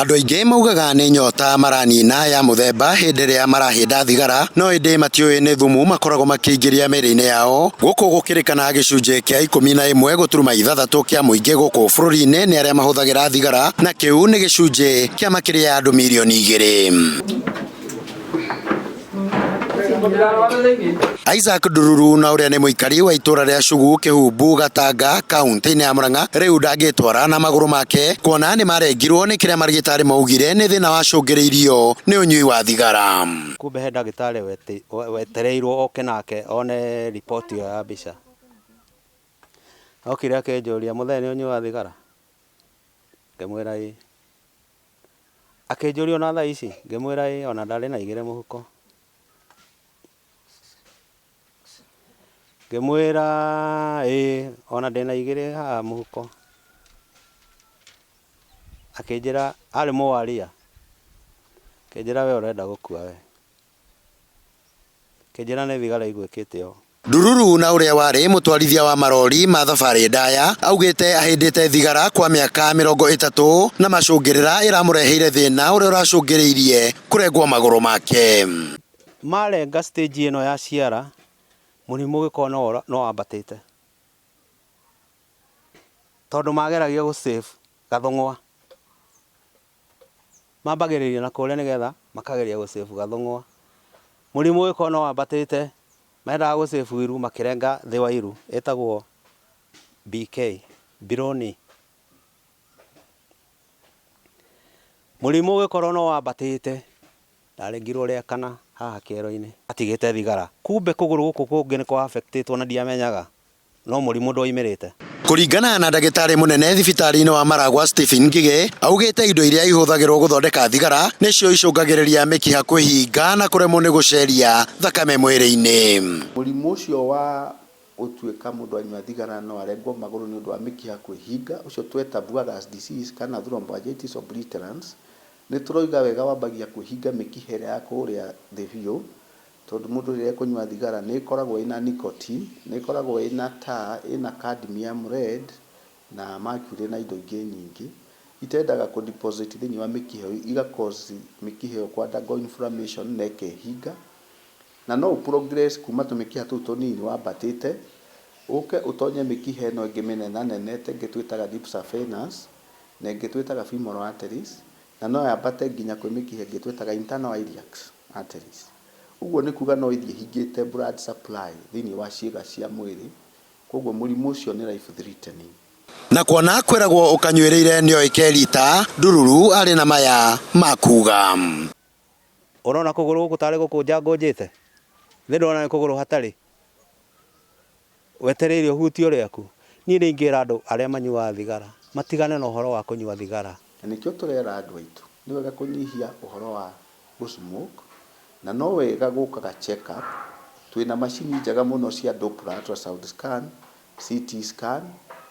Andu aingi maugaga ni nyota maranina ya muthemba hindi ria marahinda thigara no indi matiui ni thumu makoragwo makiingiria meri-ini yao. Guku gukirikana gicunji kia 11 guturuma ithathatu kia muingi guku bururi-ini ni aria mahuthagira thigara na kiu ni gicunji kia makiria andu milioni 2. Isaac Ndururu na uria ni muikari wa itura ria Kihumbu-ini Gatanga kaunti ya Murang'a riu ndangitwara na maguru make kwona ni marengirwo ni kiria marigitari maugire ni thina wacungiriirio ni unyui wa thigara. Kumbe he ndagitari wetereirwo oke nake one ripoti ya mbica okire akinjuria muthee ni unyui wa thigara ngimwira ii akinjuria ona thaa ici ngimwira ii ona ndari na igire muhuko ngimwira ona ndina igire ha muhuko akinjira ari muwaria akinjira we urenda gukua we akinjira ni thigara igwikite o. Ndururu na uria wari mutwarithia wa marori ma thabari ndaya augite ahindite thigara kwa miaka 30 na macungirira iramureheire thina uria uracungiriirie kurengwo maguru make. Marenga stage ino ya ciara murimu gikona no ambatite tondu mageragia gu save gathongwa mambagiriria na kuria nigetha makageria gu save gathongwa murimu gikona no ambatite menda gu save iru makirenga thi wa iru etagwo BK bururi-ini murimu gikona no ambatite ndarengirwo ria kana haha kero-ini atigite thigara kumbe kuguru guku kungi ni kwa affectitwo na ndiamenyaga no murimu ndoimirite. Kuringana na ndagitari munene thibitari-ini wa Maragwa Stephen Ngige augite indo iria ihuthagirwo guthondeka thigara nicio icungagiriria mikiha kwihinga na kuremwo ni guceria thakame mwiri-ini. Murimu ucio wa utuika mundu anyua thigara no arengwo maguru ni undu wa mikiha kwihinga ucio tweta Buerger's disease kana thromboangiitis obliterans ni turoiga wega wambagia kuhinga mikiha ya kuria thi biu tondu mundu ria kunyua thigara ni ikoragwo ina nicotine ni ikoragwo ina tar ina cadmium lead na mercury na indo ingi nyingi itendaga ku deposit thini wa mikiha iga cause mikiha kwa undergo inflammation na ikihinga na no progress kuma tumikiha tu tunini wambatite uke utonye mikiha ino ingi minene nene tengi twitaga deep saphenous na ingi twitaga femoral arteries na no yambate nginya kwi mikiha ingi twitaga internal iliac arteries. Uguo ni kuga no ithie hingite blood supply thini wa ciiga cia mwiri koguo murimu ucio ni life threatening. Na kwona kwiragwo ukanyuirire nio ikerita Ndururu ari na maya makuga urona kuguru guku tari gukunja ngunjite ni ndona kuguru hatari wetereire uhutio riaku ni ringira andu aria manyua thigara matigane na uhoro wa kunyua thigara nikio turera andu aitu ni wega kunyihia uhoro wa smoke na no wega gukaga check up twina machini njega muno cia Doppler ultrasound scan CT scan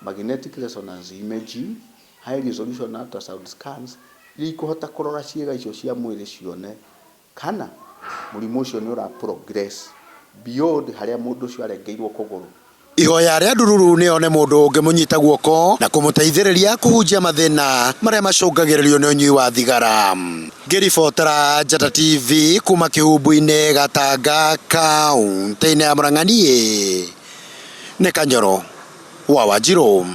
magnetic resonance imaging high resolution ultrasound scans ili kuhota kurora ciiga icio cia mwiri cione kana murimu ucio ni ura progress beyond haria mundu ucio arengeirwo kuguru. Ihoya ria Ndururu ni one mundu ungimunyita guoko na kumuteithiriria kuhunjia mathina maria macungagiririo ni unyui wa thigara. Ngiribotera Njata TV kuma Kihumbu-ini Gatanga kaunti ya Murang'a ni Kanyoro wa Wanjiru.